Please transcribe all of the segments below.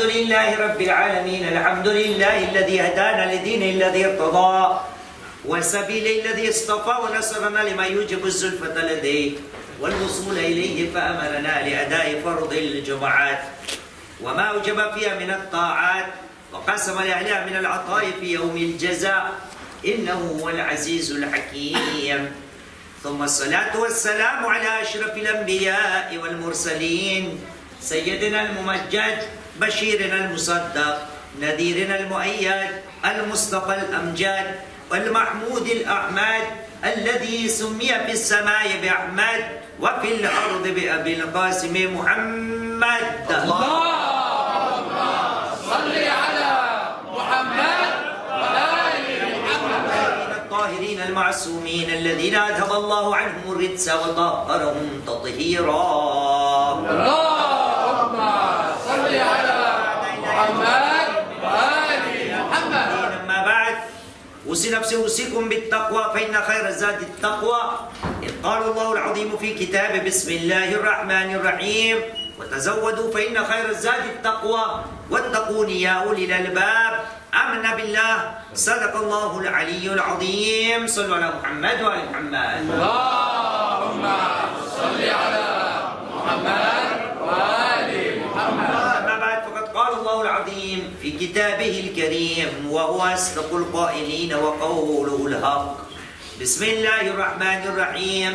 لله رب العالمين. الحمد لله الذي هدانا لدينه الذي ارتضى وسبيله الذي اصطفى ونصرنا لما يوجب الزلفة لديه والوصول إليه فأمرنا لأداء فرض الجمعات وما أوجب فيها من الطاعات وقسم لأهلها من العطاء في يوم الجزاء إنه هو العزيز الحكيم. ثم الصلاة والسلام على أشرف الأنبياء والمرسلين سيدنا الممجد بشيرنا المصدق نذيرنا المؤيد المصطفى الأمجد والمحمود الأحمد الذي سمي في السماء بأحمد وفي الأرض بأبي القاسم محمد. اللهم صل على محمد وآل محمد الطاهرين المعصومين الذين أذهب الله عنهم الرجس وطهرهم تطهيرا. اللهم صل على محمد وآل محمد. أما بعد أوصي نفسي أوصيكم بالتقوى فإن خير الزاد التقوى. إذ قال الله العظيم في كتابه بسم الله الرحمن الرحيم وتزودوا فإن خير الزاد التقوى واتقون يا أولي الألباب. آمنا بالله صدق الله العلي العظيم. صلوا على محمد وآل محمد. اللهم صل على محمد وآل محمد. أما بعد فقد قال الله العظيم في كتابه الكريم وهو أصدق القائلين وقوله الحق. بسم الله الرحمن الرحيم.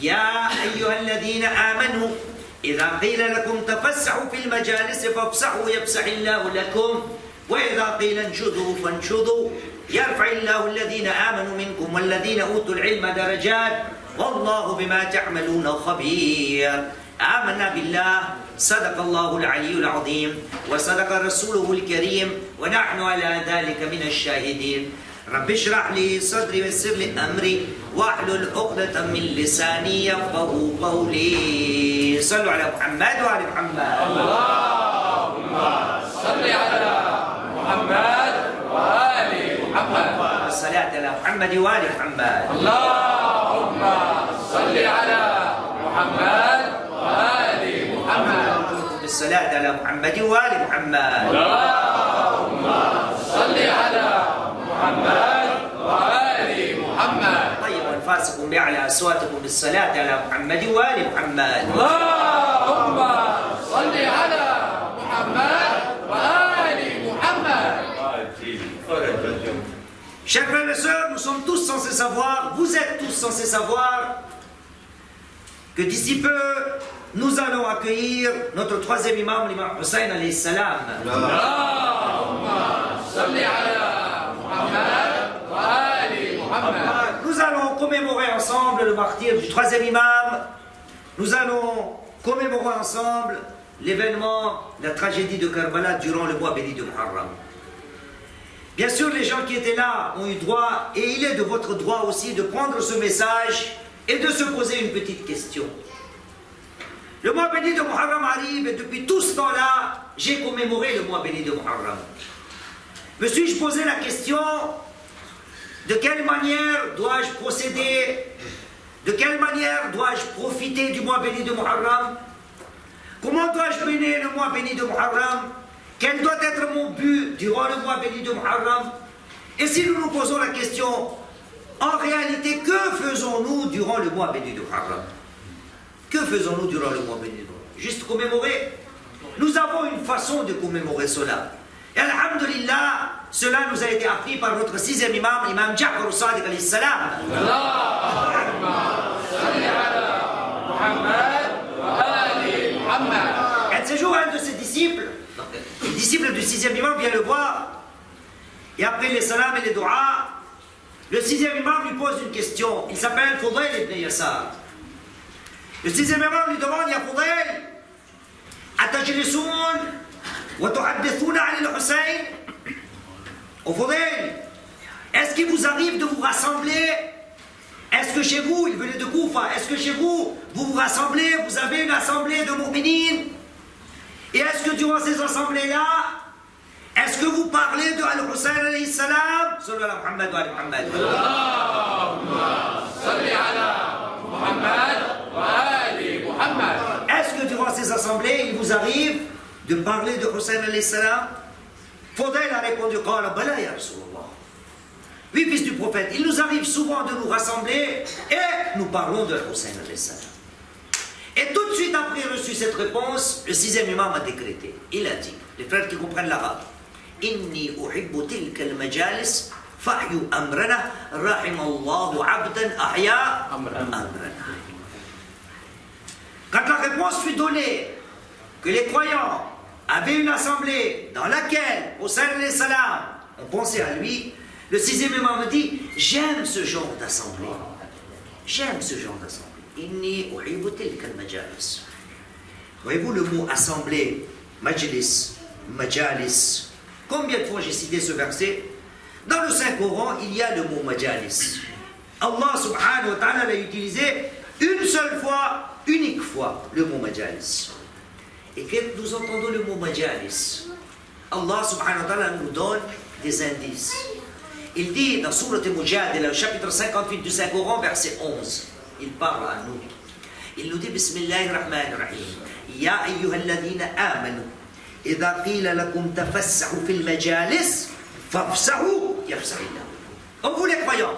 يا أيها الذين آمنوا إذا قيل لكم تفسحوا في المجالس فافسحوا يفسح الله لكم وإذا قيل انشدوا فانشدوا يرفع الله الذين آمنوا منكم والذين أوتوا العلم درجات والله بما تعملون خبير. آمنا بالله صدق الله العلي العظيم وصدق رسوله الكريم ونحن على ذلك من الشاهدين. رب اشرح لي صدري ويسر لي أمري واحلل عقدة من لساني يفقهوا قولي. صلوا على محمد وآل محمد. اللهم صل على محمد وآل محمد. الصلاة على محمد وآل محمد. اللهم صل على محمد وآل محمد. بالصلاة على محمد وآل محمد. اللهم صل على محمد وآل محمد. طيب أنفاسكم بأعلى أصواتكم بالصلاة على محمد وآل محمد. اللهم صل على محمد وآل محمد. Chers frères et sœurs, nous sommes tous censés savoir, vous êtes tous censés savoir que d'ici peu, nous allons accueillir notre troisième imam, l'imam Hussein alayhi salam. اللهم صل على محمد وآل محمد. Nous allons commémorer ensemble le martyre du troisième imam. Nous allons commémorer ensemble l'événement, la tragédie de Karbala durant le mois béni de Muharram. Bien sûr, les gens qui étaient là ont eu droit, et il est de votre droit aussi, de prendre ce message et de se poser une petite question. Le mois béni de Muharram arrive et depuis tout ce temps-là, j'ai commémoré le mois béni de Muharram. Me suis-je posé la question, de quelle manière dois-je procéder? De quelle manière dois-je profiter du mois béni de Muharram? Comment dois-je mener le mois béni de Muharram? Quel doit être mon but durant le mois béni de Muharram? Et si nous nous posons la question, en réalité, que faisons-nous durant le mois béni de Muharram? Que faisons-nous durant le mois béni de Muharram? Juste commémorer? Nous avons une façon de commémorer cela. Et alhamdulillah, cela nous a été appris par notre sixième imam, l'imam Ja'far al-Sadiq alayhi salam. Un de ces jours, un de ses disciples, le disciple du sixième imam vient le voir, et après les salams et les doigts, le sixième imam lui pose une question. Il s'appelle Fudayl ibn Yasar. Le sixième imam lui demande, Ya Fudayl, atajlisoun wa tuhaddithouna an al-Hussein? Au Fudayl, est-ce qu'il vous arrive de vous rassembler? Est-ce que chez vous, il venait de Koufa, est-ce que chez vous, vous vous rassemblez, vous avez une assemblée de mu'minines? Et est-ce que durant ces assemblées-là, est-ce que vous parlez de Al-Hussein alayhi salam? Sallu ala Muhammad wa ala Muhammad. Allahumma salli ala Muhammad wa ali Muhammad. Est-ce que durant ces assemblées, il vous arrive de parler de Hussein alayhi salam? Fodayl a répondu, Qala bala ya Rasulullah. Oui, fils du prophète, il nous arrive souvent de nous rassembler et nous parlons de Hussein alayhi salam. Et tout de suite après reçu cette réponse, le sixième imam a décrété. Il a dit, les frères qui comprennent l'arabe, Inni uhibbu tilka al-majalis fahyu amrana rahimallahu abdan ahya amrana. Quand la réponse fut donnée que les croyants avaient une assemblée dans laquelle Hussein alayhi salam, on pensait à lui, le sixième imam me dit, j'aime ce genre d'assemblée. J'aime ce genre d'assemblée. Inni uhibbu tilka al-majalis. Voyez-vous le mot assemblée, majlis, majalis. Combien de fois j'ai cité ce verset? Dans le Saint-Coran, il y a le mot majalis. Allah subhanahu wa ta'ala l'a utilisé une seule fois, unique fois, le mot majalis. Et quand nous entendons le mot majalis, Allah subhanahu wa ta'ala nous donne des indices. Il dit dans Sourate Mujadila, chapitre 58 du Saint-Coran, verset 11, il parle à nous. Il nous dit Bismillahirrahmanirrahim. Ya ayyuhalladhina amanu, idha qila lakum tafassahu fil majalis, fafsahu yafsahillah. Oh vous les croyants,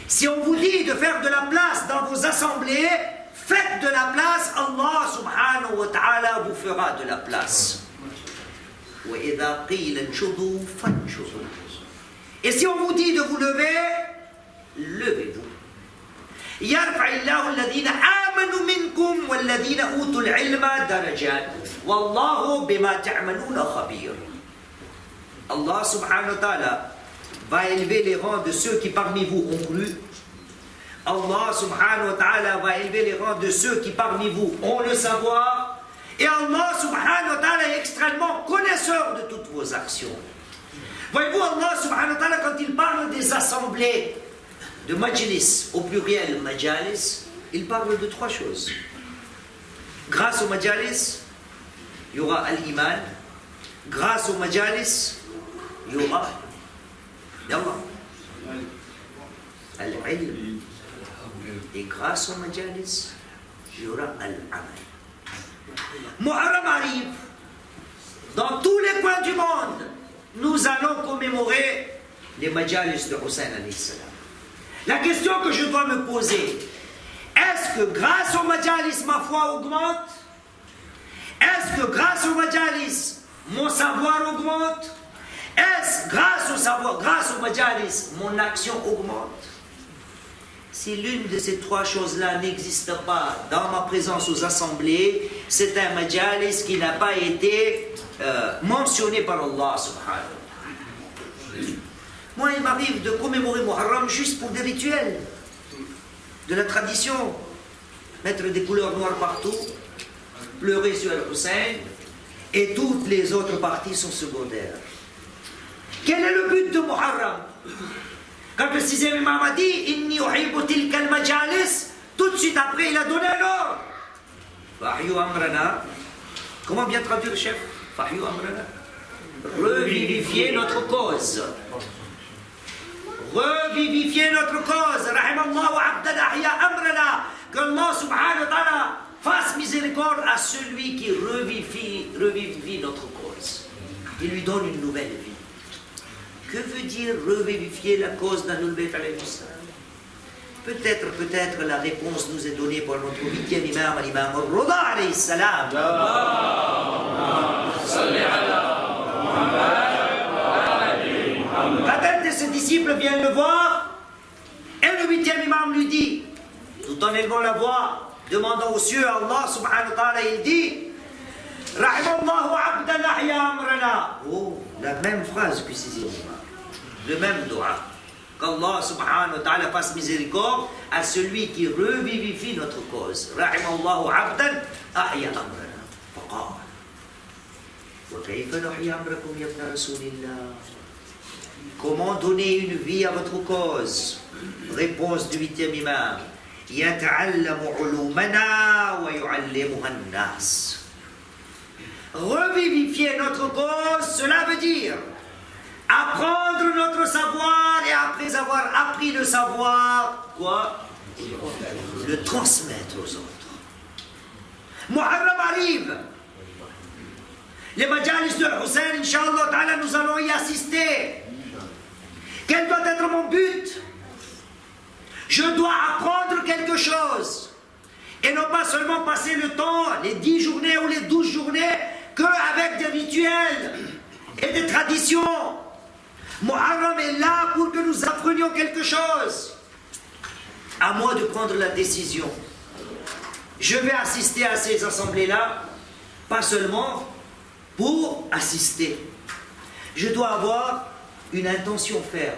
si on vous dit de faire de la place dans vos assemblées, faites de la place, Allah subhanahu wa ta'ala vous fera de la place. Wa idha qila anshudu fanshudu. Et si on vous dit de vous lever, levez-vous. يرفع الله الذين آمنوا منكم والذين أوتوا العلم درجات والله بما تعملون خبير. Allah subhanahu wa ta'ala va élever les rangs de ceux qui parmi vous ont cru. Allah subhanahu wa ta'ala va élever les rangs de ceux qui parmi vous ont le savoir. Et Allah subhanahu wa ta'ala est extrêmement connaisseur de toutes vos actions. Voyez-vous, Allah subhanahu wa ta'ala, quand il parle des assemblées, de majlis, au pluriel majalis, il parle de trois choses. Grâce au majalis, il y aura al-iman. Grâce au majalis, il y aura al-ilm. Et grâce au majalis, il y aura al-amal. Muharram arrive. Dans tous les coins du monde, nous allons commémorer les majalis de Hussein alayhi salam. La question que je dois me poser, est-ce que grâce au majalis, ma foi augmente? Est-ce que grâce au majalis, mon savoir augmente? Est-ce grâce au savoir, grâce au majalis, mon action augmente? Si l'une de ces trois choses-là n'existe pas dans ma présence aux assemblées, c'est un majalis qui n'a pas été mentionné par Allah subhanahu. Moi, il m'arrive de commémorer Muharram juste pour des rituels, de la tradition, mettre des couleurs noires partout, pleurer sur Al-Hussein, et toutes les autres parties sont secondaires. Quel est le but de Muharram? Quand le sixième imam a dit Inni uhibbu tilka al-majalis, tout de suite après il a donné un ordre. Fahyu amrana. Comment bien traduire le chef? Fahyu amrana. Revivifier notre cause. Revivifier notre cause. Rahimallahu abdan ahya amrana. Que Allah subhanahu wa ta'ala fasse miséricorde à celui qui revivifie notre cause. Il lui donne une nouvelle vie. Que veut dire revivifier la cause d'Ahlul Bayt alayhi salam? Peut-être la réponse nous est donnée par notre huitième imam, l'imam al-Rida alayhi salam. Quand un de ses disciples vient le voir, et le huitième imam lui dit, tout en élevant la voix, demandant aux cieux à Allah subhanahu wa ta'ala, il dit Rahimallahu abdan ahya amrana. Oh, la même phrase que sixième imam. Le même dua. Qu'Allah subhanahu wa ta'ala fasse miséricorde à celui qui revivifie notre cause. Rahimallahu abdan ahya amrana. Faqal. Wa kayfa nuhyi amrakum ya ibn Rasulillah. Comment donner une vie à votre cause? Réponse du huitième imam. Yata'allamu ulumana wa yu'allimuha an-nas. Revivifier notre cause, cela veut dire apprendre notre savoir et après avoir appris le savoir, quoi? Le transmettre aux autres. Muharram arrive. Les majalis de Hussein, Inch'Allah Ta'ala, nous allons y assister. Quel doit être mon but? Je dois apprendre quelque chose. Et non pas seulement passer le temps, les 10 journées ou les 12 journées, qu'avec des rituels et des traditions. Muharram est là pour que nous apprenions quelque chose. À moi de prendre la décision. Je vais assister à ces assemblées-là, pas seulement pour assister. Je dois avoir une intention ferme.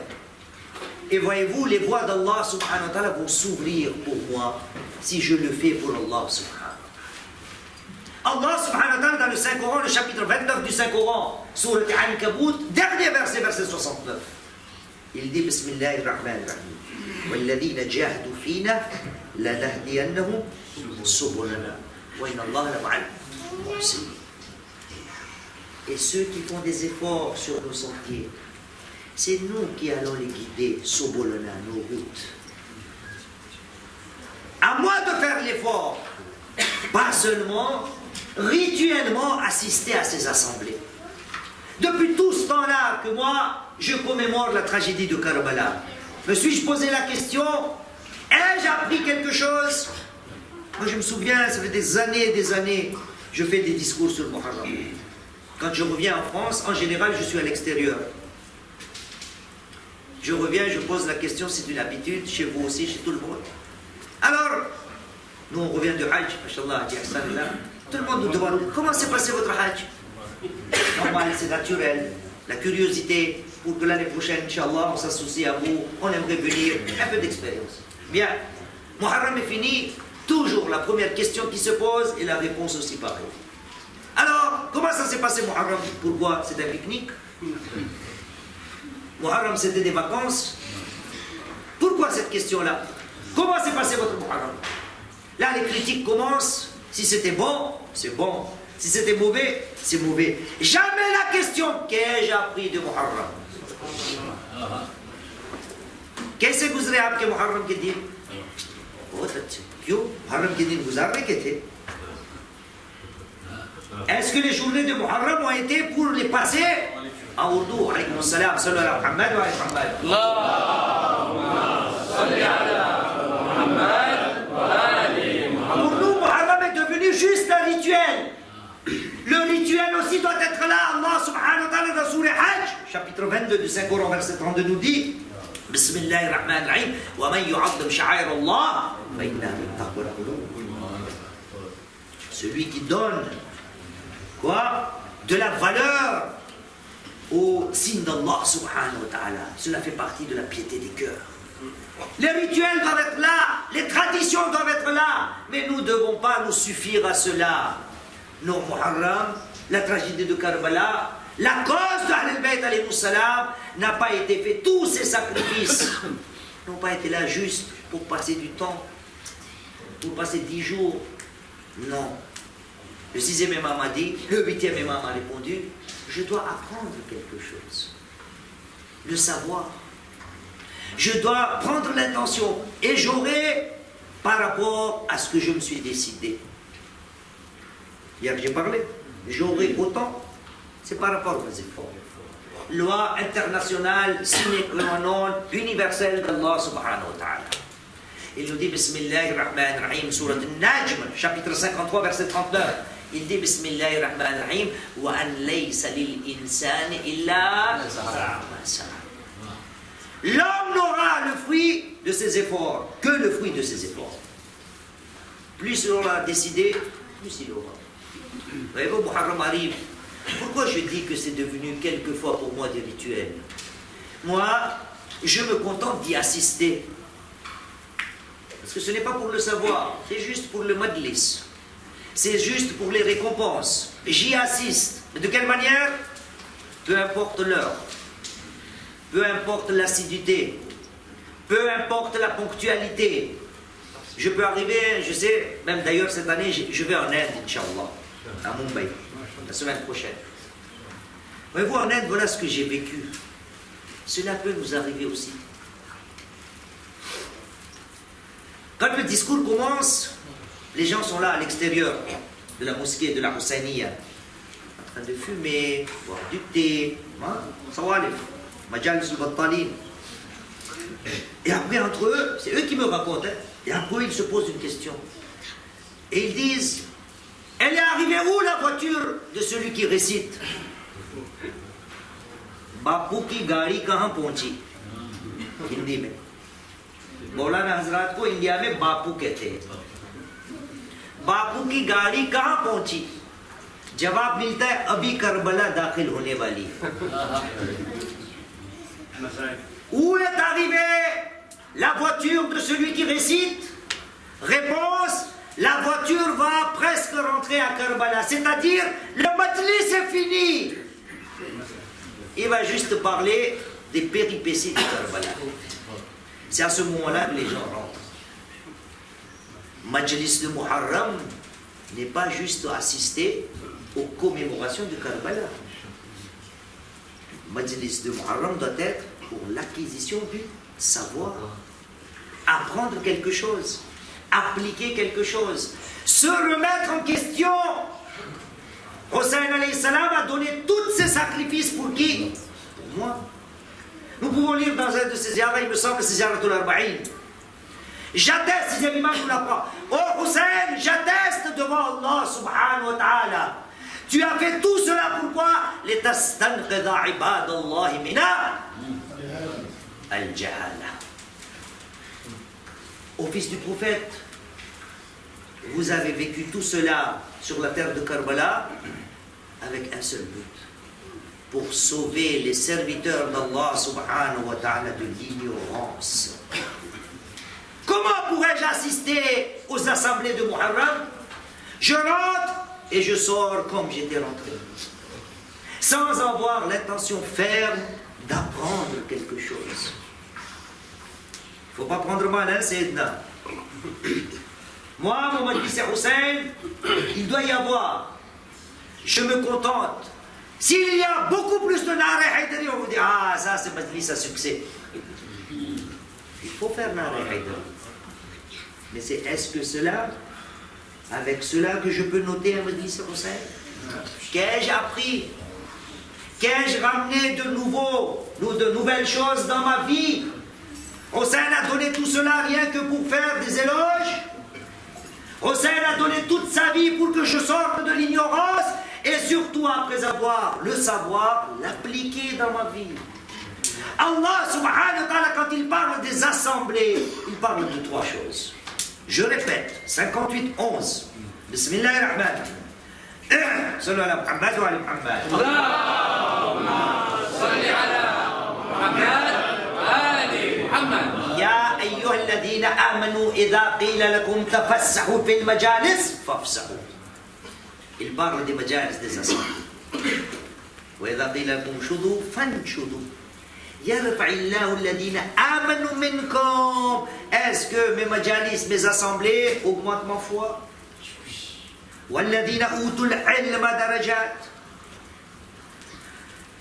Et voyez-vous, les voies d'Allah subhanahu wa ta'ala vont s'ouvrir pour moi si je le fais pour Allah subhanahu wa ta'ala. Allah subhanahu wa ta'ala dans le Saint-Coran, le chapitre 29 du Saint-Coran, Surat Al-Ankabut, dernier verset, verset 69. Il dit Bismillahirrahmanirrahim. وَالَّذِينَ جَاهَدُوا فِينَا لَنَهْدِيَنَّهُمْ سُبُلَنَا وَإِنَّ اللَّهَ لَمَعَ الْمُحْسِنِينَ. Et ceux qui font des efforts sur nos sentiers, c'est nous qui allons les guider, Sobolana, nos routes. À moi de faire l'effort, pas seulement rituellement assister à ces assemblées. Depuis tout ce temps-là que moi, je commémore la tragédie de Karbala, me suis-je posé la question, ai-je appris quelque chose? Moi je me souviens, ça fait des années, je fais des discours sur le Muharram. Quand je reviens en France, en général, je suis à l'extérieur. Je reviens, je pose la question, c'est une habitude, chez vous aussi, chez tout le monde. Alors, nous on revient du Hajj, Mashallah, tout le monde nous demande, comment s'est passé votre Hajj? Normal, c'est naturel, la curiosité, pour que l'année prochaine, Inch'Allah, on s'associe à vous, on aimerait venir, un peu d'expérience. Bien, Muharram est fini, toujours la première question qui se pose et la réponse aussi pareille. Alors, comment ça s'est passé Muharram? Pourquoi? C'est un pique-nique? Muharram, c'était des vacances? Pourquoi cette question-là? Comment s'est passé votre Muharram? Là, les critiques commencent. Si c'était bon, c'est bon. Si c'était mauvais, c'est mauvais. Jamais la question, qu'ai-je appris de Muharram? Qu'est-ce que vous avez appris de Muharram qui dit? Muharram qui dit, vous avez été. Est-ce que les journées de Muharram ont été pour les passer en ourdou? Alaykum salam, sallallahu alayhi wa Muhammad wa alayhi Muhammad. Allahumma salli ala Muhammad wa alayhi Muhammad. Pour nous, Muharram est devenu juste un rituel. Le rituel aussi doit être là. Allah subhanahu wa ta'ala dans Surah Hajj, chapitre 22 du Saint-Coran, verset 32 nous dit Bismillahirrahmanirrahim wa man yu'azzim sha'air Allah fa innaha min taqwa al-qulub. Celui qui donne quoi? De la valeur au signe d'Allah subhanahu wa ta'ala. Cela fait partie de la piété des cœurs. Les rituels doivent être là, les traditions doivent être là, mais nous ne devons pas nous suffire à cela. Nos Muharram, la tragédie de Karbala, la cause de Ahl al-Bayt alayhi salam n'a pas été fait. Tous ces sacrifices n'ont pas été là juste pour passer du temps, pour passer 10 jours. Non. Le 6e imam a dit, le 8e imam a répondu, je dois apprendre quelque chose, le savoir. Je dois prendre l'intention et j'aurai par rapport à ce que je me suis décidé. Hier j'ai parlé, j'aurai autant, c'est par rapport aux efforts. Loi internationale, sine qua non, universelle d'Allah subhanahu wa ta'ala. Il nous dit Bismillahirrahmanirrahim, Surat Al-Najm, chapitre 53, verset 39. Il dit Bismillahirrahmanirrahim wa an laysa lil insani illa ma sa'a. L'homme n'aura le fruit de ses efforts que le fruit de ses efforts. Plus il aura décidé, plus il aura. Voyez-vous, Muharram arrive. Pourquoi je dis que c'est devenu quelquefois pour moi des rituels? Moi, je me contente d'y assister. Parce que ce n'est pas pour le savoir, c'est juste pour le majlis. C'est juste pour les récompenses. J'y assiste. Mais de quelle manière? Peu importe l'heure. Peu importe l'assiduité. Peu importe la ponctualité. Je peux arriver, je sais, même d'ailleurs cette année, je vais en Inde, Inch'Allah, à Mumbai, la semaine prochaine. Voyez-vous, en Inde, voilà ce que j'ai vécu. Cela peut nous arriver aussi. Quand le discours commence, les gens sont là à l'extérieur de la mosquée de la Hussainiya, en train de fumer, boire du thé, sawalif, majalis al-battalin. Et après, entre eux, c'est eux qui me racontent, hein, et après, ils se posent une question. Et ils disent, elle est arrivée où la voiture de celui qui récite? बापू की गाड़ी कहां पहुंची? हिंदी में मौलाना हजरात को इंडिया में बापू कहते हैं। बापू की गाड़ी कहां पहुंची? जवाब मिलता है अभी करबला दाखिल होने वाली है। Où est arrivée la voiture de celui qui récite? Réponse, la voiture va presque rentrer à Karbala, c'est-à-dire le majlis est fini. Il va juste parler des péripéties de Karbala. C'est à ce moment-là que les gens rentrent. Majlis de Muharram n'est pas juste assister aux commémorations de Karbala. Majlis de Muharram doit être pour l'acquisition du savoir. Apprendre quelque chose, appliquer quelque chose, se remettre en question. Hussein alayhi salam a donné tous ses sacrifices pour qui? Pour moi. Nous pouvons lire dans un de ces ziyaras, il me semble, c'est Ziyaratul Arba'in. J'atteste, sixième imam nous l'apprend. Oh Hussein, j'atteste devant Allah subhanahu wa ta'ala. Tu as fait tout cela pourquoi? Litastanqidha ibadallahi mina al-jahala. Au fils du prophète, vous avez vécu tout cela sur la terre de Karbala avec un seul but, pour sauver les serviteurs d'Allah subhanahu wa ta'ala de l'ignorance. Comment pourrais-je assister aux assemblées de Muharram? Je rentre et je sors comme j'étais rentré, sans avoir l'intention ferme d'apprendre quelque chose. Il ne faut pas prendre mal, hein, Sayyidna. Moi, mon majlis c'est Hussein, il doit y avoir. Je me contente. S'il y a beaucoup plus de Nare Haïdari, on vous dit, ah, ça c'est majlis à succès. Il faut faire Nare Haïdari. Mais c'est est-ce que cela, avec cela que je peux noter un majlis Hussein? Qu'ai-je appris? Qu'ai-je ramené de nouveau, de nouvelles choses dans ma vie? Hussein a donné tout cela rien que pour faire des éloges. Hussein a donné toute sa vie pour que je sorte de l'ignorance et surtout après avoir le savoir, l'appliquer dans ma vie. Allah subhanahu wa ta'ala, quand il parle des assemblées, il parle de trois choses. Je répète, 58-11. Bismillahirrahmanirrahim. Sallu ala Muhammad wa ala Muhammad. Allahumma salli ala Muhammad wa ali Muhammad. يا أيها الذين آمنوا إذا قيل لكم تفسحوا في المجالس فافسحوا. Il parle des majalis, des assemblées. وإذا قيل لكم شذوا فانشذوا. يرفع الله الذين آمنوا منكم. Est-ce que mes majalis, mes assemblées augmentent ma foi? والذين أوتوا العلم درجات.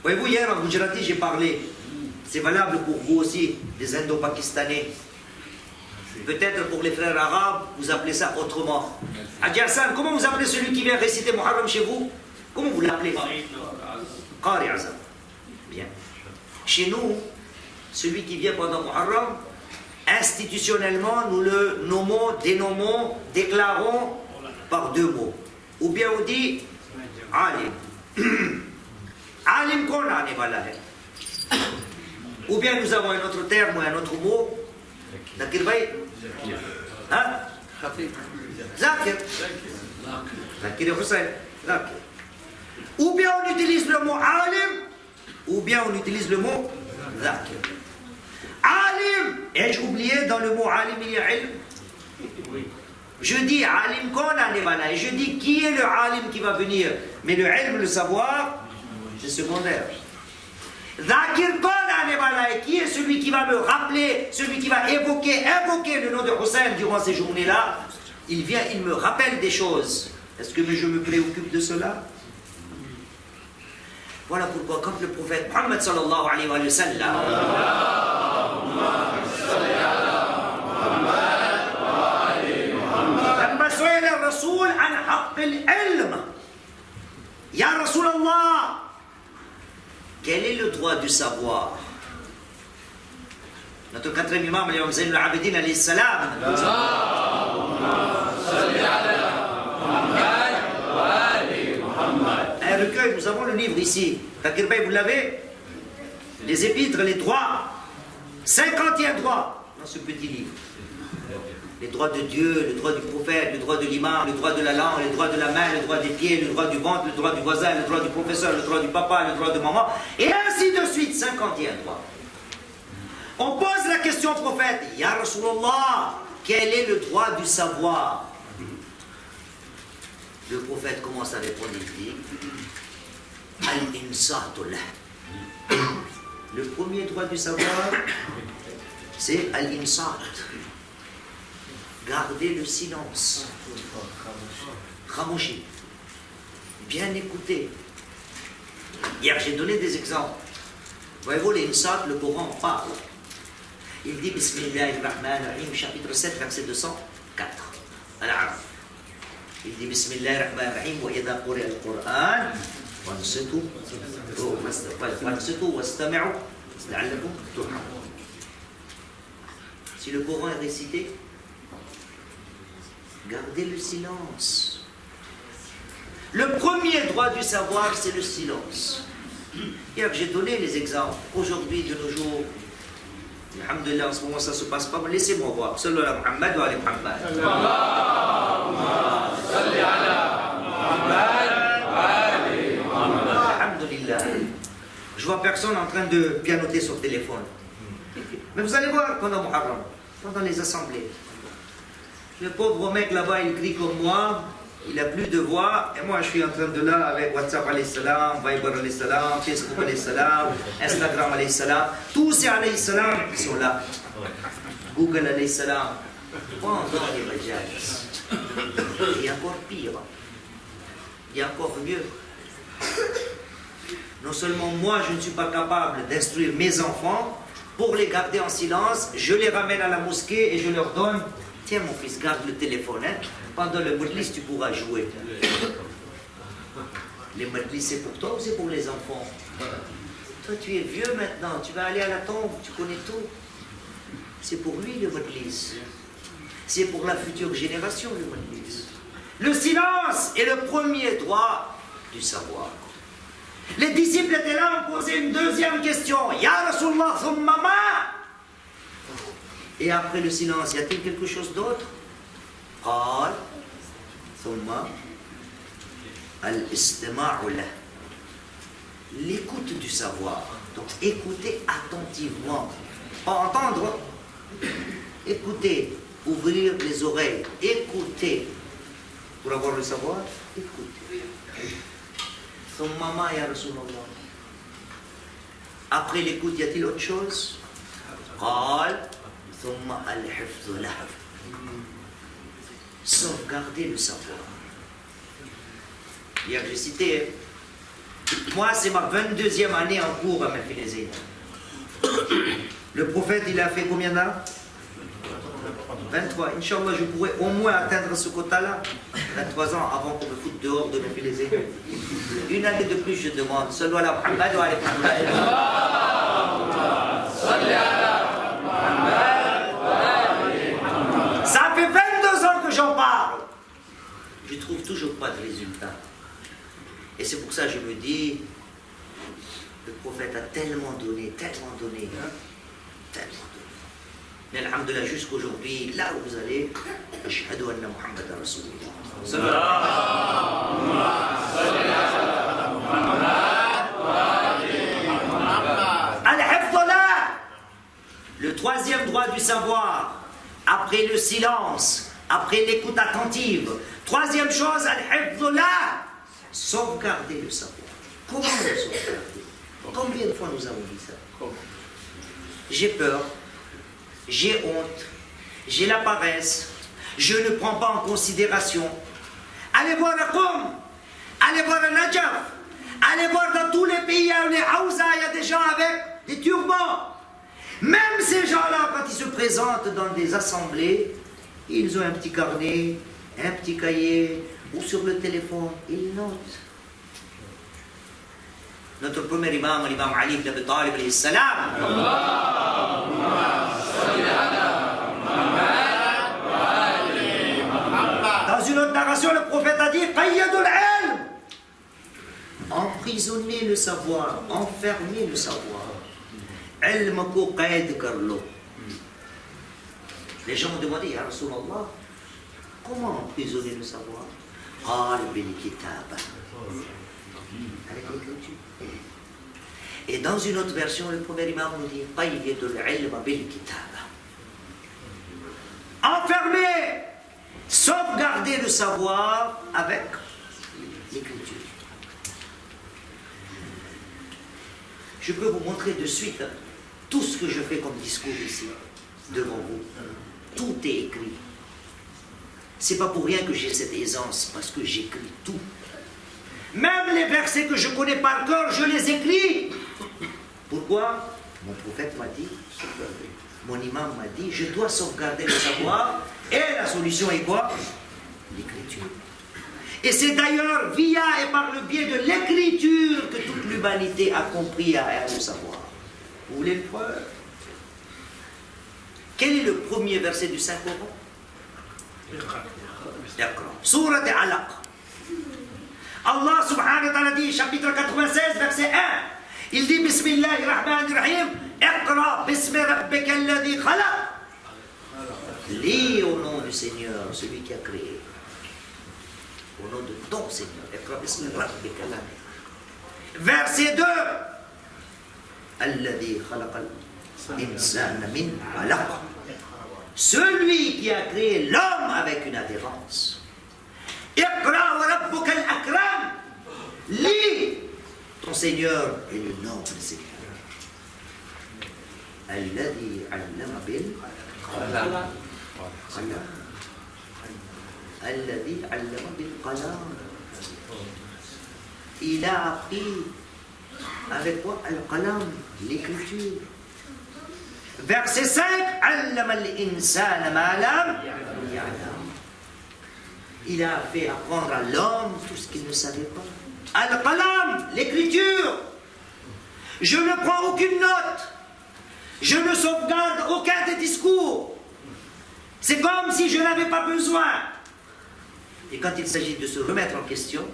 Voyez-vous, hier en Gujarati, j'ai parlé. C'est valable pour vous aussi, les Indo-Pakistanais. Peut-être pour les frères arabes, vous appelez ça autrement. Hadji Hassan, comment vous appelez celui qui vient réciter Muharram chez vous? Comment vous l'appelez? Qari Azam. Bien. Chez nous, celui qui vient pendant Muharram, institutionnellement, nous le nommons, dénommons, déclarons par deux mots. Ou bien on dit Alim. Alim qu'on a, ou bien nous avons un autre terme ou un autre mot. Zakir Bay. Hein? Zakir. Zakir Hussein. Zakir. Ou bien on utilise le mot alim, ou bien on utilise le mot zakir. Alim. Ai-je oublié dans le mot alim il y a ilm? Je dis alim qu'on a et je dis qui est le alim qui va venir. Mais le ilm, le savoir, c'est secondaire. Zakir Qala, qui est celui qui va me rappeler, celui qui va invoquer le nom de Hussein durant ces journées-là? Il vient, il me rappelle des choses. Est-ce que je me préoccupe de cela? Voilà pourquoi quand le prophète Muhammad sallallahu alayhi wa sallam لما سئل الرسول عن حق العلم يا رسول الله Quel est le droit du savoir? Notre quatrième imam, l'imam Zayn al-Abidin alayhi salam. Un recueil, nous avons le livre ici. Fakir Bey, vous l'avez? Les épîtres, les droits. 50e droit dans ce petit livre. Les droits de Dieu, le droit du prophète, le droit de l'imam, le droit de la langue, le droit de la main, le droit des pieds, le droit du ventre, le droit du voisin, le droit du professeur, le droit du papa, le droit de maman, et ainsi de suite, 50e droit. On pose la question au prophète, Ya Rasulallah, quel est le droit du savoir? Le prophète commence à répondre, il dit, Al-insatullah. Le premier droit du savoir, c'est Al-insat. Garder le silence. Khamouchi. Bien écouter. Hier, j'ai donné des exemples. Voyez-vous, l'insat, le Coran parle. Il dit Bismillahirrahmanirrahim, chapitre 7, verset 204. Al-Arab. Il dit Bismillahirrahmanirrahim, wa idha quri'a al-Qur'an, wansitu wastami'u la'allakum turhamun. Si le Coran est récité, gardez le silence. Le premier droit du savoir, c'est le silence. Hier, j'ai donné les exemples. Aujourd'hui, de nos jours, alhamdulillah, en ce moment, ça ne se passe pas. Mais laissez-moi voir. Sallu ala Muhammad wa ala Muhammad. Salli ala Muhammad wa ala Muhammad. Alhamdulillah. Je vois personne en train de pianoter sur le téléphone. Mais vous allez voir pendant Muharram, pendant les assemblées. Le pauvre mec là-bas, il crie comme moi, il n'a plus de voix, et moi je suis en train de là avec WhatsApp alayhi salam, Viber alayhi salam, Facebook alayhi salam, Instagram alayhi salam, tous ces alayhi salam qui sont là. Google alayhi salam. Pendant les majalis. Il y a encore pire. Il y a encore mieux. Non seulement moi je ne suis pas capable d'instruire mes enfants, pour les garder en silence, je les ramène à la mosquée et je leur donne. Tiens mon fils, garde le téléphone, hein. Pendant le majlis, tu pourras jouer. Les majlis, c'est pour toi ou c'est pour les enfants? Toi, tu es vieux maintenant, tu vas aller à la tombe, tu connais tout. C'est pour lui le majlis. C'est pour la future génération le majlis. Le silence est le premier droit du savoir. Les disciples étaient là, ont posé une deuxième question. Ya Rasulullah, thumma ma? Et après le silence, y a-t-il quelque chose d'autre? Qal, thumma, al-istima'u lah. L'écoute du savoir. Donc écoutez attentivement. Pas entendre. Écoutez. Ouvrir les oreilles. Écoutez. Pour avoir le savoir, écoutez. Thumma ma ya Rasulullah. Après l'écoute, y a-t-il autre chose? Qal, thumma al-hifdhu lah. Sauvegarder le savoir. Hier, j'ai cité, moi, c'est ma 22e année en cours à Mafilezé. Le prophète, il a fait combien d'années? 23. Inch'Allah, je pourrais au moins atteindre ce quota-là. 23 ans avant qu'on me foute dehors de Mafilezé. Une année de plus, je demande. Sallu ala Muhammad wa ala Muhammad. Ça fait 22 ans que j'en parle. Je ne trouve toujours pas de résultat. Et c'est pour ça que je me dis, le prophète a tellement donné, tellement donné, tellement donné. Mais alhamdoulilah, jusqu'aujourd'hui, là où vous allez, Ashhadu anna Muhammad Rasulullah. Al-Hifdullah. Le troisième droit du savoir, après le silence, après l'écoute attentive. Troisième chose, Al-Hifdullah. Sauvegarder le savoir. Comment le sauvegarder? Combien de fois nous avons dit ça? J'ai peur, j'ai honte, j'ai la paresse, je ne prends pas en considération. Allez voir à Qom, allez voir à Najaf, allez voir dans tous les pays, où les Haouza, il y a des gens avec des turbans. Même ces gens-là, quand ils se présentent dans des assemblées, ils ont un petit carnet, un petit cahier, ou sur le téléphone, ils notent. notre premier imam, l'imam Ali ibn Abi Talib alayhi salam. Dans une autre narration, le prophète a dit qayyadul ilm, emprisonner le savoir, enfermer le savoir. Ilm ko qayd karlo. Les gens ont demandé, Ya Rasulallah, comment emprisonner le savoir? Qal bil kitab, avec l'écriture. Et dans une autre version, le premier imam nous dit qayyadul ilm bil kitab, enfermer, sauvegarder le savoir avec l'écriture. Je peux vous montrer de suite tout ce que je fais comme discours ici, devant vous. Tout est écrit. C'est pas pour rien que j'ai cette aisance, parce que j'écris tout. Même les versets que je connais par cœur, je les écris. Pourquoi? Mon prophète m'a dit, mon imam m'a dit, je dois sauvegarder le savoir. Et la solution est quoi? L'écriture. Et c'est d'ailleurs via et par le biais de l'écriture que toute l'humanité a compris à le savoir. Vous voulez le preuve? Quel est le premier verset du Saint-Coran? Sourate Alaq. Allah subhanahu wa ta'ala dit, chapitre 96, verset 1. Il dit, Bismillahirrahmanirrahim, Iqra bismi rabbika alladhi khalaq. Lis au nom du Seigneur, celui qui a créé. Au nom de ton Seigneur. Iqra bismi rabbika alladhi. Verset 2. Alladhi khalaq al-insana min alaq. Celui qui a créé l'homme avec une adhérence. Iqra wa rabbuka al-akram. Lis, ton Seigneur est le noble Seigneur. Alladhi allama bil qalam. Alladhi allama bil qalam. Il a appris avec quoi? Al-qalam, l'écriture. Verset 5, allama al-insana ma lam ya'lam. Il a fait apprendre à l'homme tout ce qu'il ne savait pas. Al-qalam, l'écriture. Je ne prends aucune note. Je ne sauvegarde aucun des discours. C'est comme si je n'avais pas besoin. Et quand il s'agit de se remettre en question,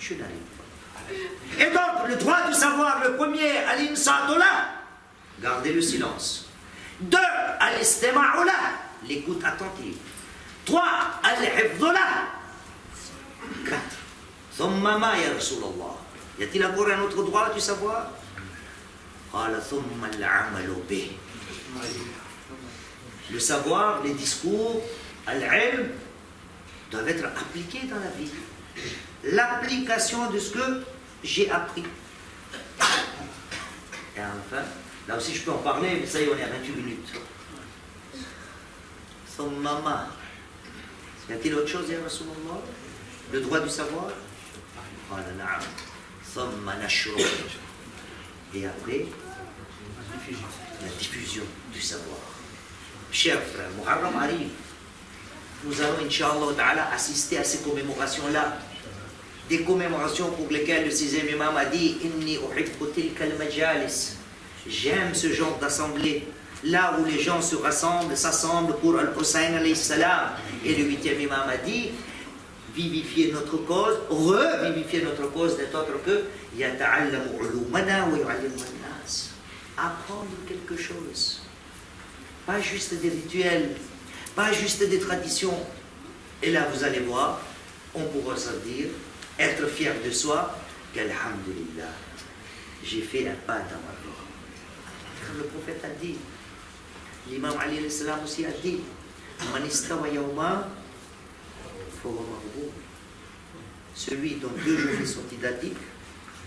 je n'arrive pas. Et donc, le droit de savoir, le premier, al-insatola, garder le silence. 2, al-istima'ula, l'écoute attentive. 3, al-hifdula. 4, thumma ma ya Rasulallah. Y a-t-il encore un autre droit du savoir? Le savoir, les discours, al-ilm, doivent être appliqués dans la vie. L'application de ce que j'ai appris. Et enfin, là aussi je peux en parler, mais ça y est, on est à 28 minutes. Thummama. Y a-t-il autre chose, ya Rasulallah? Le droit du savoir? Et après, la diffusion du savoir. Chers frères, Muharram arrive. Nous allons, Inch'Allah Ta'ala, assister à ces commémorations-là. Des commémorations pour lesquelles le 6e imam a dit Inni uhibbu tilka al-majalis. J'aime ce genre d'assemblée. Là où les gens se rassemblent, s'assemblent pour Al-Hussein alayhi salam. Et le 8e imam a dit vivifier notre cause, revivifier notre cause n'est autre que yata'allamu ulumana wa yu'allimu an-nas. Apprendre quelque chose. Pas juste des rituels, pas juste des traditions. Et là, vous allez voir, on pourra se dire, être fier de soi, qu'alhamdulillah, j'ai fait un pas dans ma vie. Comme le prophète a dit, l'imam Ali alayhi salam aussi a dit, man istawa yawma, celui dont 2 journées sont identiques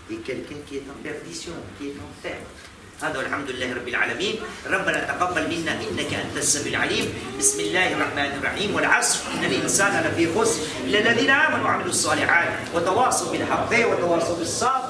est quelqu'un qui est en perdition, qui est en perte. هذا الحمد لله رب العالمين ربنا تقبل منا إنك أنت السميع العليم بسم الله الرحمن الرحيم والعصر إن الإنسان لفي خسر إلا الذين آمنوا وعملوا الصالحات وتواصوا بالحق وتواصوا بالصبر